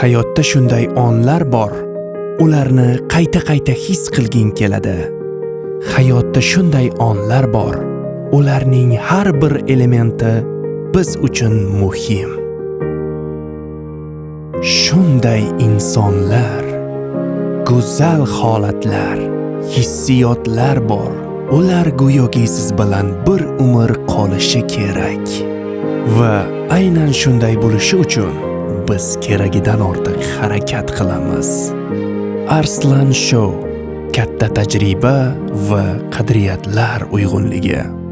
Hayotda shunday onlar bor, ularni qayta-qayta his qilging keladi. Hayotda shunday onlar bor, ularning har bir elementi biz uchun muhim. Shunday insonlar, go'zal holatlar, hissiyotlar bor. Ular go'yoki siz bilan bir umr qolishi kerak. Va aynan shunday bo'lishi uchun biz keragidan ortiq harakat qilamiz. Arslan Show. Katta tajriba va qadriyatlar uyg'unligi.